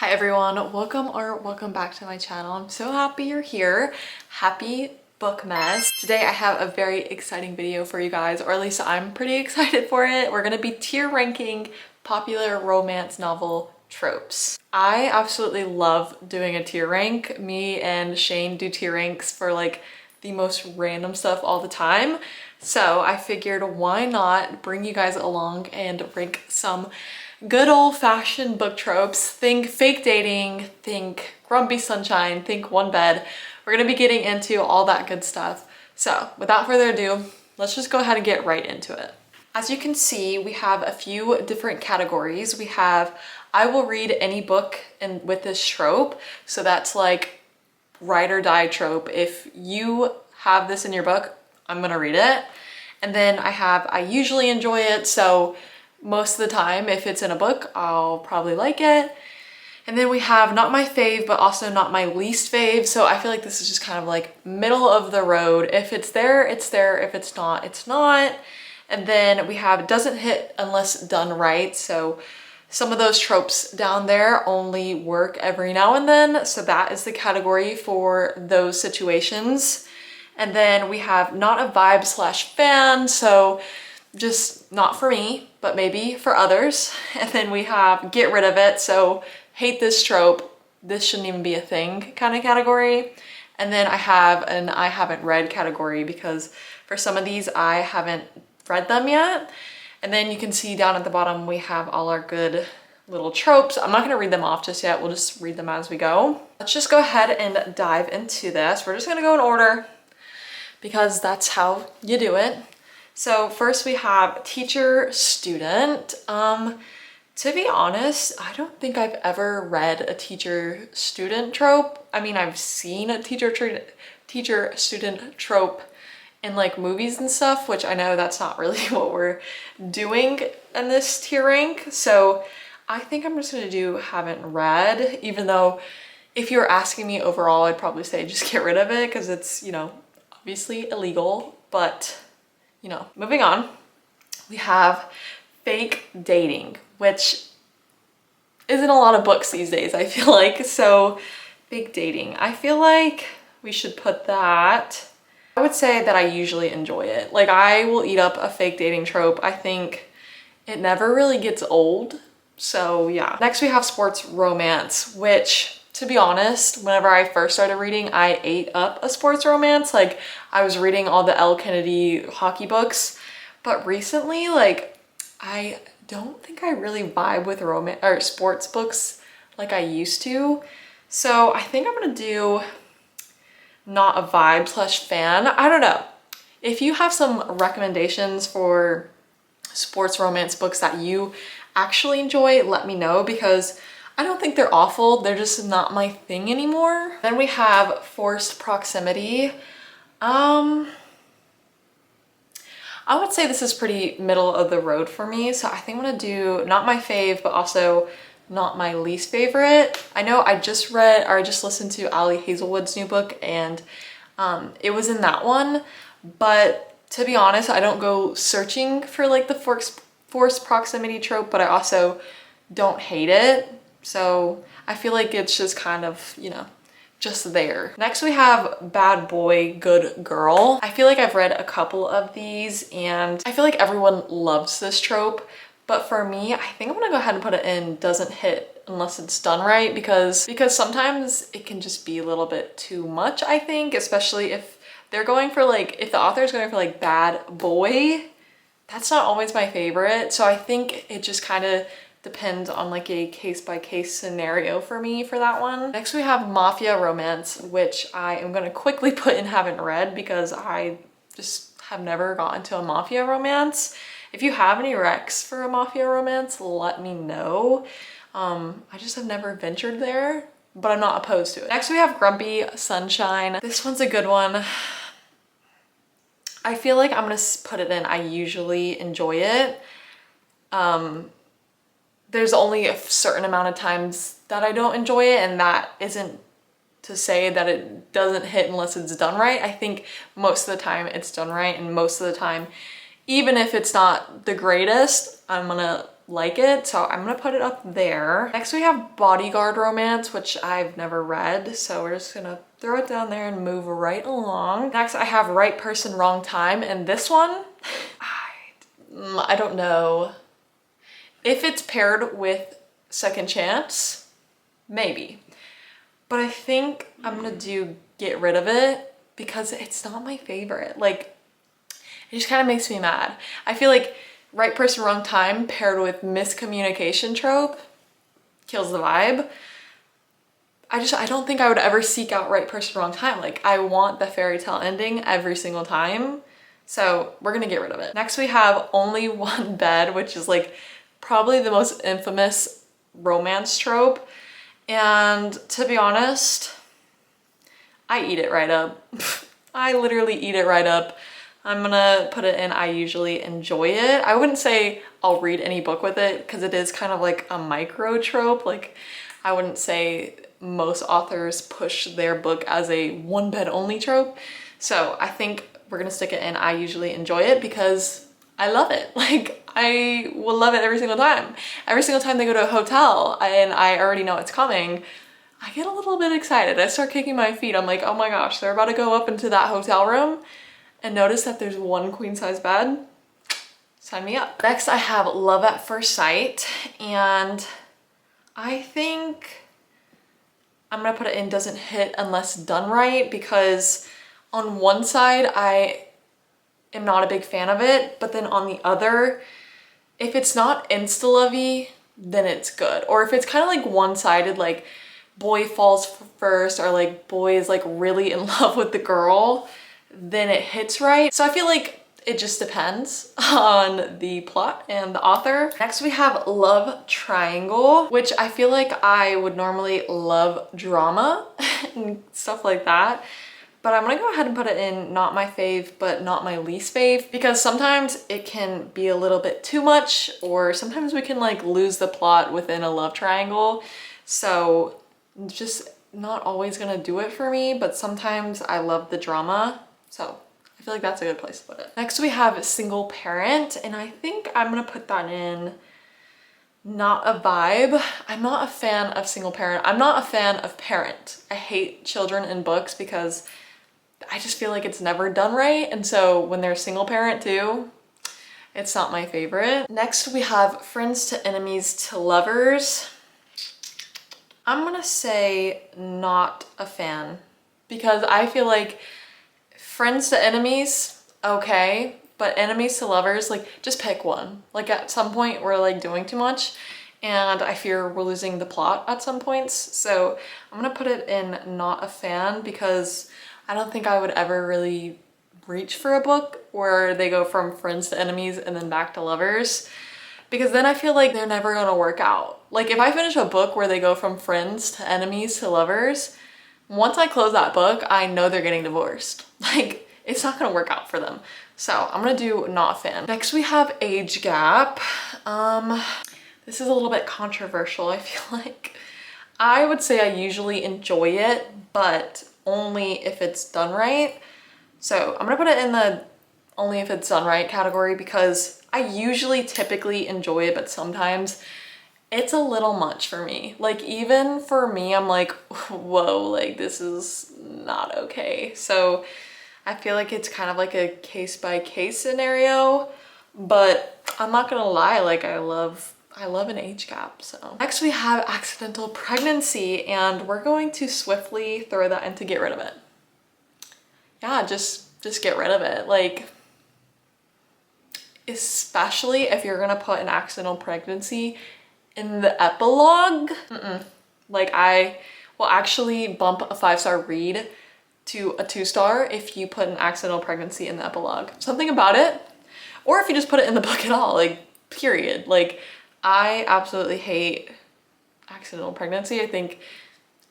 Hi everyone, welcome back to my channel. I'm so happy you're here. Happy bookmas. Today I have a very exciting video for you guys, or at least I'm pretty excited for it. We're gonna be tier ranking popular romance novel tropes. I absolutely love doing a tier rank. Me and Shane do tier ranks for like the most random stuff all the time. So I figured why not bring you guys along and rank some good old-fashioned book tropes. Think fake dating, think grumpy sunshine, think one bed. We're gonna be getting into all that good stuff. So without further ado, let's just go ahead and get right into it. As you can see, we have a few different categories. We have I will read any book and with this trope. So that's like ride or die trope. If you have this in your book, I'm gonna read it. And then I have I usually enjoy it, so most of the time if it's in a book I'll probably like it. And then we have not my fave but also not my least fave, so I feel like this is just kind of like middle of the road. If it's there, it's there. If it's not, it's not. And then we have doesn't hit unless done right, so some of those tropes down there only work every now and then, so that is the category for those situations. And then we have not a vibe slash fan, so just not for me, but maybe for others. And then we have get rid of it, so hate this trope, this shouldn't even be a thing kind of category. And then I have an I haven't read category because for some of these I haven't read them yet. And then you can see down at the bottom we have all our good little tropes. I'm not gonna read them off just yet, we'll just read them as we go. Let's just go ahead and dive into this. We're just gonna go in order because that's how you do it. So first we have teacher student. To be honest, I don't think I've ever read a teacher student trope. I mean, I've seen a teacher student trope in like movies and stuff, which I know that's not really what we're doing in this tier rank. So I think I'm just gonna do haven't read, even though if you're asking me overall, I'd probably say just get rid of it because it's, you know, obviously illegal, but you know, moving on. We have fake dating, which isn't a lot of books these days, I feel like. So fake dating, I feel like we should put that. I would say that I usually enjoy it. Like I will eat up a fake dating trope. I think it never really gets old. So yeah. Next we have sports romance, which to be honest, whenever I first started reading, I ate up a sports romance. Like I was reading all the L. Kennedy hockey books, but recently, like I don't think I really vibe with romance or sports books like I used to. So I think I'm gonna do not a vibe slash fan. I don't know. If you have some recommendations for sports romance books that you actually enjoy, let me know because I don't think they're awful, they're just not my thing anymore. Then we have forced proximity. I would say this is pretty middle of the road for me, so I think I'm gonna do not my fave, but also not my least favorite. I know I just read, or I just listened to Ali Hazelwood's new book, and it was in that one, but to be honest, I don't go searching for like the forced proximity trope, but I also don't hate it. So I feel like it's just kind of, you know, just there. Next we have bad boy, good girl. I feel like I've read a couple of these and I feel like everyone loves this trope. But for me, I think I'm gonna go ahead and put it in doesn't hit unless it's done right because sometimes it can just be a little bit too much, I think, especially if they're going for like, if the author is going for like bad boy, that's not always my favorite. So I think it just kind of depends on like a case-by-case scenario for me for that one. Next we have mafia romance, which I am gonna quickly put in haven't read because I just have never gotten to a mafia romance. If you have any recs for a mafia romance, let me know. I just have never ventured there, but I'm not opposed to it. Next we have grumpy sunshine. This one's a good one. I feel like I'm gonna put it in I usually enjoy it. There's only a certain amount of times that I don't enjoy it, and that isn't to say that it doesn't hit unless it's done right. I think most of the time it's done right, and most of the time, even if it's not the greatest, I'm gonna like it, so I'm gonna put it up there. Next we have bodyguard romance, which I've never read, so we're just gonna throw it down there and move right along. Next I have right person, wrong time, and this one, I don't know. If it's paired with second chance, maybe. But I think I'm gonna do get rid of it because it's not my favorite. Like, it just kind of makes me mad. I feel like right person, wrong time paired with miscommunication trope kills the vibe. I don't think I would ever seek out right person, wrong time. Like, I want the fairy tale ending every single time. So we're gonna get rid of it. Next we have only one bed, which is like probably the most infamous romance trope. And to be honest, I eat it right up. I literally eat it right up. I'm gonna put it in I usually enjoy it. I wouldn't say I'll read any book with it because it is kind of like a micro trope. Like, I wouldn't say most authors push their book as a one bed only trope. So I think we're gonna stick it in I usually enjoy it because I love it. Like, I will love it every single time. Every single time they go to a hotel and I already know it's coming, I get a little bit excited. I start kicking my feet. I'm like, oh my gosh, they're about to go up into that hotel room and notice that there's one queen size bed. Sign me up. Next I have Love at First Sight, and I think I'm gonna put it in doesn't hit unless done right, because on one side I am not a big fan of it, but then on the other, if it's not insta-lovey, then it's good. Or if it's kind of like one-sided, like boy falls first or like boy is like really in love with the girl, then it hits right. So I feel like it just depends on the plot and the author. Next we have Love Triangle, which I feel like I would normally love drama and stuff like that. But I'm gonna go ahead and put it in not my fave, but not my least fave, because sometimes it can be a little bit too much, or sometimes we can like lose the plot within a love triangle. So just not always gonna do it for me, but sometimes I love the drama. So I feel like that's a good place to put it. Next we have Single Parent, and I think I'm gonna put that in not a vibe. I'm not a fan of Single Parent. I'm not a fan of Parent. I hate children in books because I just feel like it's never done right. And so when they're single parent too, it's not my favorite. Next we have Friends to Enemies to Lovers. I'm gonna say not a fan, because I feel like Friends to Enemies, okay, but Enemies to Lovers, like just pick one. Like at some point we're like doing too much and I fear we're losing the plot at some points. So I'm gonna put it in not a fan, because I don't think I would ever really reach for a book where they go from friends to enemies and then back to lovers, because then I feel like they're never gonna work out. Like if I finish a book where they go from friends to enemies to lovers, once I close that book, I know they're getting divorced. Like, it's not gonna work out for them. So I'm gonna do not a fan. Next we have Age Gap. This is a little bit controversial, I feel like. I would say I usually enjoy it, but only if it's done right. So I'm gonna put it in the only if it's done right category, because I usually typically enjoy it, but sometimes it's a little much for me. Like even for me, I'm like, whoa, like this is not okay. So I feel like it's kind of like a case by case scenario, but I'm not gonna lie, like I love an age gap. So next we have Accidental Pregnancy, and we're going to swiftly throw that in to get rid of it. Yeah, just get rid of it. Like, especially if you're gonna put an accidental pregnancy in the epilogue. Like I will actually bump a 5-star read to a 2-star if you put an accidental pregnancy in the epilogue. Something about it. Or if you just put it in the book at all, like period. Like I absolutely hate accidental pregnancy. I think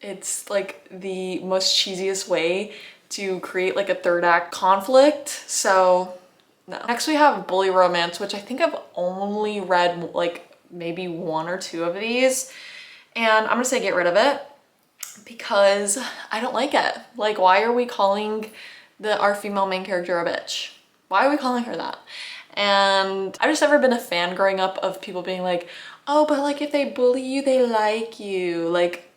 it's like the most cheesiest way to create like a third act conflict. So no. Next we have Bully Romance, which I think I've only read like maybe 1 or 2 of these. And I'm gonna say get rid of it because I don't like it. Like, why are we calling our female main character a bitch? Why are we calling her that? And I've just never been a fan growing up of people being like, oh, but like if they bully you, they like you. Like,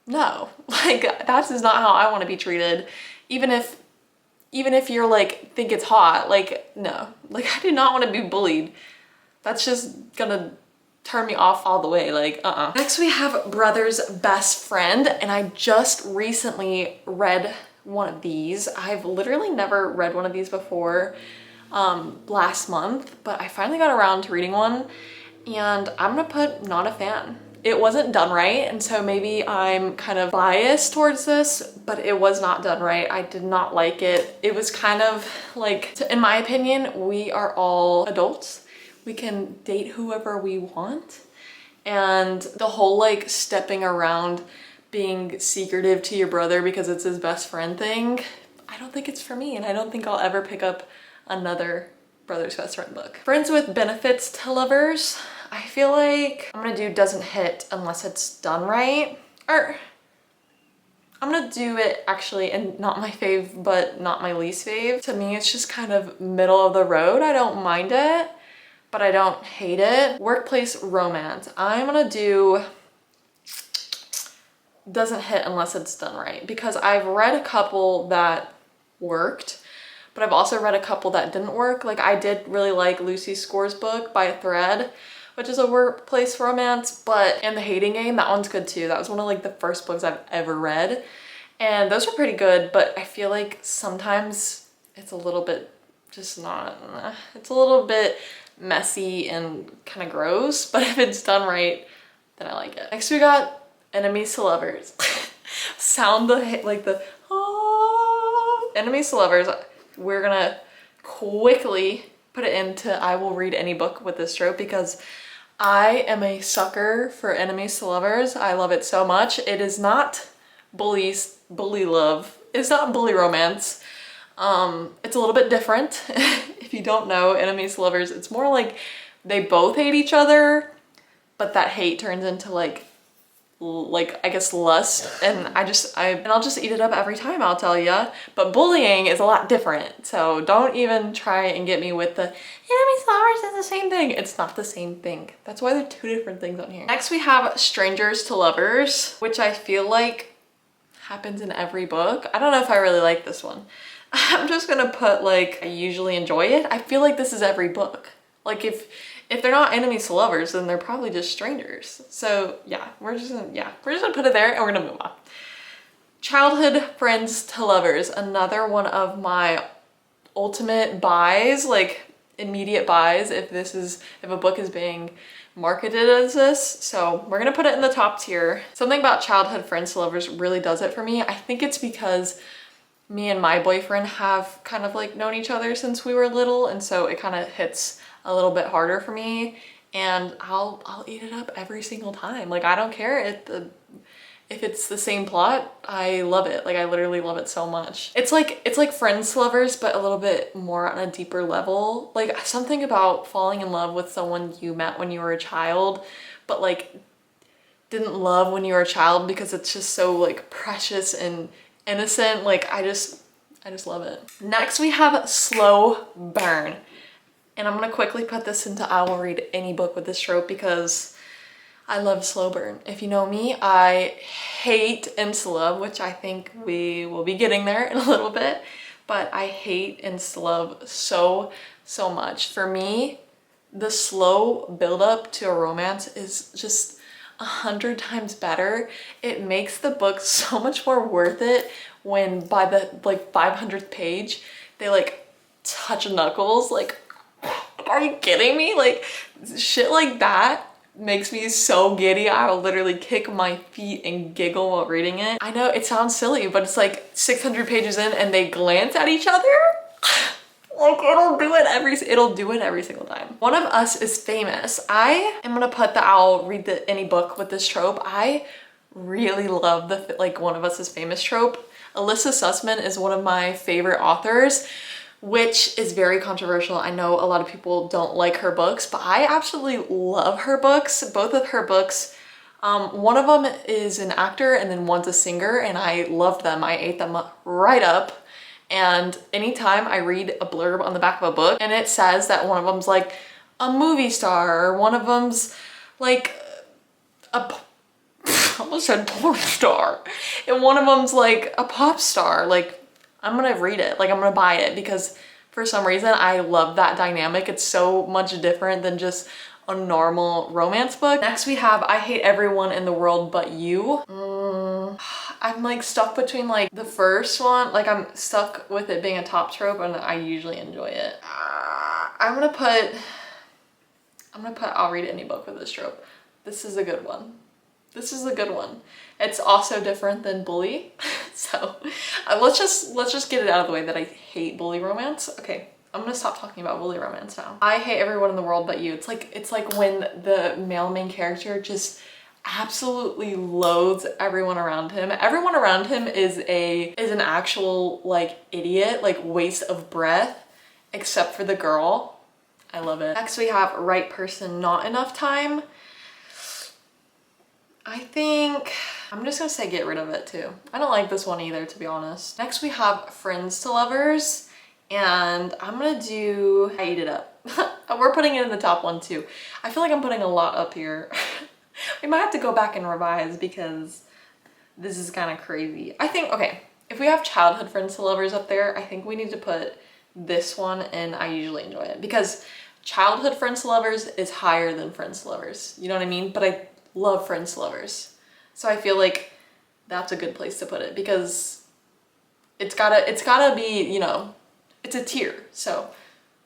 no, like that is not how I want to be treated. Even if you're like, think it's hot, like, no, like I do not want to be bullied. That's just gonna turn me off all the way, like, Next we have Brother's Best Friend, and I just recently read one of these. I've literally never read one of these before last month, but I finally got around to reading one, and I'm gonna put not a fan. It wasn't done right, and so maybe I'm kind of biased towards this, but it was not done right. I did not like it. It was kind of like, in my opinion, we are all adults. We can date whoever we want. And the whole like stepping around being secretive to your brother because it's his best friend thing, I don't think it's for me, and I don't think I'll ever pick up another Brother's Best Friend book. Friends with Benefits to Lovers. I feel like I'm gonna do doesn't hit unless it's done right. Or I'm gonna do it actually, and not my fave, but not my least fave. To me, it's just kind of middle of the road. I don't mind it, but I don't hate it. Workplace romance. I'm gonna do doesn't hit unless it's done right, because I've read a couple that worked, but I've also read a couple that didn't work. Like I did really like Lucy Score's book By a Thread, which is a workplace romance, and The Hating Game, that one's good too. That was one of like the first books I've ever read. And those were pretty good, but I feel like sometimes it's a little bit just not, it's a little bit messy and kind of gross, but if it's done right, then I like it. Next we got Enemies to Lovers. Sound the Enemies to Lovers. We're gonna quickly put it into I will read any book with this trope, because I am a sucker for enemies to lovers. I love it so much. It is not bully love. It's not bully romance. It's a little bit different. If you don't know enemies to lovers, it's more like they both hate each other, but that hate turns into like I guess lust, and I'll just eat it up every time, I'll tell ya. But bullying is a lot different, so don't even try and get me with the enemies to lovers is the same thing. It's not the same thing. That's why they're two different things on here. Next we have Strangers to Lovers, which I feel like happens in every book. I don't know if I really like this one. I'm just gonna put like I usually enjoy it. I feel like this is every book. Like if they're not enemies to lovers, then they're probably just strangers. So yeah, we're just gonna put it there and we're gonna move on. Childhood Friends to Lovers, another one of my ultimate buys, like immediate buys if a book is being marketed as this. So we're gonna put it in the top tier. Something about Childhood Friends to Lovers really does it for me. I think it's because me and my boyfriend have kind of like known each other since we were little, and so it kind of hits a little bit harder for me, and I'll eat it up every single time. Like I don't care if it's the same plot. I love it. Like I literally love it so much. It's like Friends to Lovers, but a little bit more on a deeper level. Like something about falling in love with someone you met when you were a child, but like didn't love when you were a child, because it's just so like precious and innocent. Like I just love it. Next we have Slow Burn. And I'm gonna quickly put this into I will read any book with this trope, because I love slow burn. If you know me, I hate insta-love, which I think we will be getting there in a little bit, but I hate insta-love so much. For me, the slow build-up to a romance is just 100 times better. It makes the book so much more worth it when by the like 500th page, they like touch knuckles. Like, are you kidding me? Like shit like that makes me so giddy. I will literally kick my feet and giggle while reading it. I know it sounds silly, but it's like 600 pages in and they glance at each other. Like it'll do it every single time. One of Us is Famous. I am gonna put the I'll read any book with this trope. I really love the like One of Us is Famous trope. Alyssa Sussman is one of my favorite authors, which is very controversial. I know a lot of people don't like her books, but I absolutely love her books. Both of her books, one of them is an actor and then one's a singer, and I loved them. I ate them right up. And anytime I read a blurb on the back of a book and it says that one of them's like a movie star, or one of them's like a I almost said porn star, and one of them's like a pop star, like I'm gonna read it, like I'm gonna buy it, because for some reason I love that dynamic. It's so much different than just a normal romance book. Next we have I Hate Everyone in the World But You. I'm like stuck between like the first one, like I'm stuck with it being a top trope, and I usually enjoy it. I'm gonna put I'll read any book with this trope. This is a good one. This is a good one. It's also different than bully. So let's just get it out of the way that I hate bully romance. Okay, I'm gonna stop talking about bully romance now. I hate everyone in the world but you. It's like when the male main character just absolutely loathes everyone around him. Everyone around him is an actual like idiot, like waste of breath, except for the girl. I love it. Next we have Right Person, Not Enough Time. I think I'm just gonna say get rid of it too. I don't like this one either, to be honest. Next we have Friends to Lovers, and I'm gonna do I Eat It Up. We're putting it in the top one too. I feel like I'm putting a lot up here. We might have to go back and revise because this is kind of crazy. I think, okay, if we have Childhood Friends to Lovers up there, I think we need to put this one in I Usually Enjoy It, because Childhood Friends to Lovers is higher than Friends to Lovers. You know what I mean? But I love Friends to Lovers. So I feel like that's a good place to put it, because it's gotta be, you know, it's a tier. So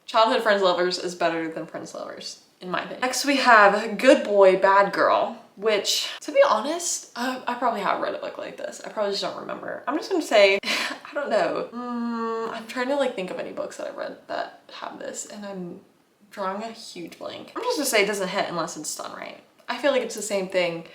Childhood Friends Lovers is better than Friends Lovers, in my opinion. Next we have Good Boy, Bad Girl, which, to be honest, I probably have read a book like this. I probably just don't remember. I'm just gonna say, I don't know. I'm trying to like think of any books that I've read that have this, and I'm drawing a huge blank. I'm just gonna say it doesn't hit unless it's done right. I feel like it's the same thing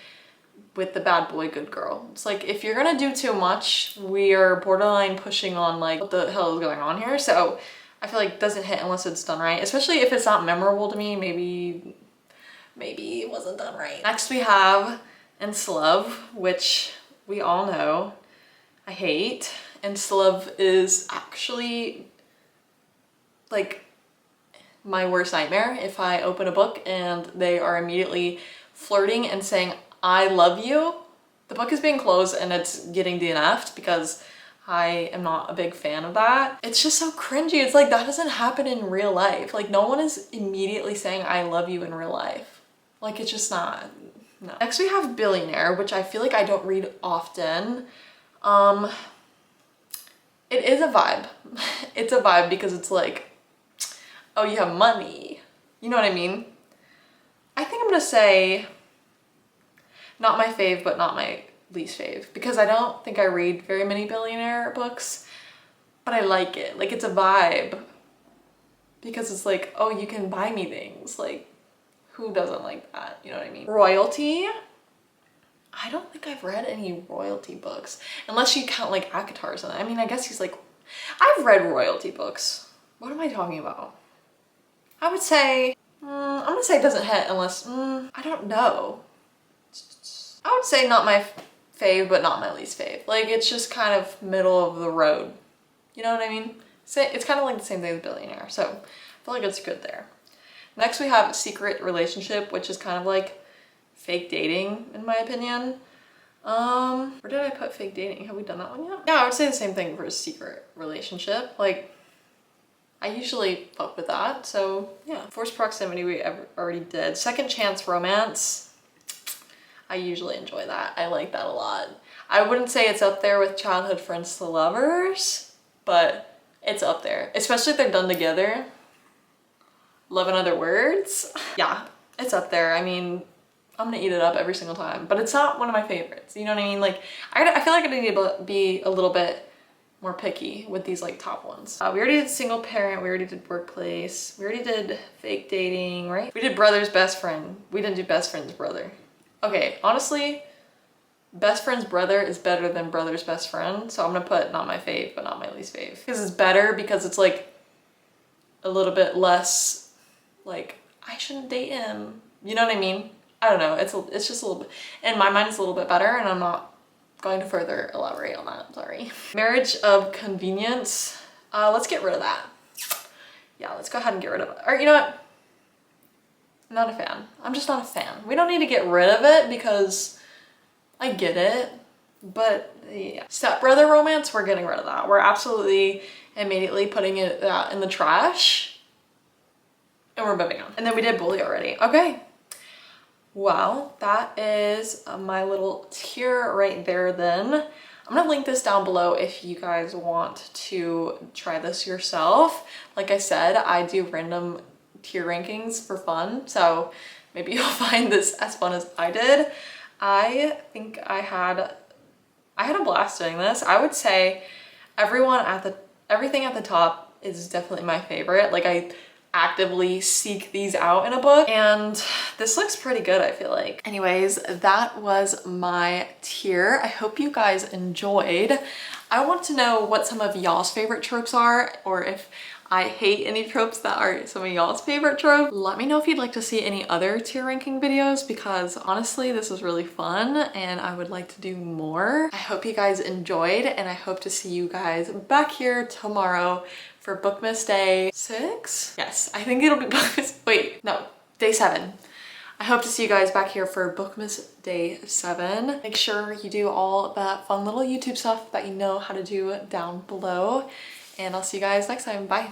with the bad boy, good girl. It's like, if you're gonna do too much, we are borderline pushing on like, what the hell is going on here? So I feel like it doesn't hit unless it's done right, especially if it's not memorable to me. Maybe it wasn't done right. Next we have Enslove, which we all know I hate. Enslove is actually like my worst nightmare. If I open a book and they are immediately flirting and saying, I love you, the book is being closed and it's getting DNF'd, because I am not a big fan of that. It's just so cringy. It's like, that doesn't happen in real life. Like, no one is immediately saying I love you in real life. Like, it's just not, no. Next we have Billionaire, which I feel like I don't read often. It is a vibe. It's a vibe because it's like, oh, you have money. You know what I mean? I think I'm gonna say not my fave, but not my least fave, because I don't think I read very many billionaire books, but I like it. Like, it's a vibe because it's like, oh, you can buy me things. Like, who doesn't like that? You know what I mean? Royalty. I don't think I've read any royalty books, unless you count like ACOTAR's in it. I mean, I guess he's like, I've read royalty books. What am I talking about? I would say, I'm gonna say it doesn't hit unless, I don't know. I would say not my fave, but not my least fave. Like, it's just kind of middle of the road. You know what I mean? It's kind of like the same thing with Billionaire. So I feel like it's good there. Next we have Secret Relationship, which is kind of like fake dating, in my opinion. Where did I put fake dating? Have we done that one yet? Yeah, I would say the same thing for a Secret Relationship. Like, I usually fuck with that. So yeah. Forced Proximity we already did. Second Chance Romance. I usually enjoy that. I like that a lot. I wouldn't say it's up there with Childhood Friends to Lovers, but it's up there, especially if they're done together. Love in Other Words. Yeah, it's up there. I mean, I'm gonna eat it up every single time, but it's not one of my favorites. You know what I mean? Like, I feel like I need to be a little bit more picky with these like top ones. We already did Single Parent, we already did Workplace, we already did Fake Dating, right? We did Brother's Best Friend. We didn't do Best Friend's Brother. Okay, honestly, Best Friend's Brother is better than Brother's Best Friend, so I'm gonna put not my fave, but not my least fave. Because it's better because it's like a little bit less like, I shouldn't date him. You know what I mean? I don't know, it's just a little bit, in my mind it's a little bit better, and I'm not going to further elaborate on that, sorry. Marriage of Convenience. Let's get rid of that. Yeah, let's go ahead and get rid of it. Or you know what? I'm not a fan. I'm just not a fan. We don't need to get rid of it because I get it, but yeah. Stepbrother romance, we're getting rid of that. We're absolutely immediately putting it in the trash and we're moving on. And then we did bully already. Okay. Well, that is my little tier right there then. I'm gonna link this down below if you guys want to try this yourself. Like I said, I do random tier rankings for fun, so maybe you'll find this as fun as I did. I think I had a blast doing this. I would say everything at the top is definitely my favorite. Like I actively seek these out in a book, and this looks pretty good, I feel like. Anyways, that was my tier. I hope you guys enjoyed. I want to know what some of y'all's favorite tropes are, or if I hate any tropes that are some of y'all's favorite tropes. Let me know if you'd like to see any other tier ranking videos, because honestly, this was really fun and I would like to do more. I hope you guys enjoyed, and I hope to see you guys back here tomorrow for Bookmas Day 6? Yes, I think it'll be Bookmas, wait, no, Day 7. I hope to see you guys back here for Bookmas Day 7. Make sure you do all that fun little YouTube stuff that you know how to do down below. And I'll see you guys next time. Bye.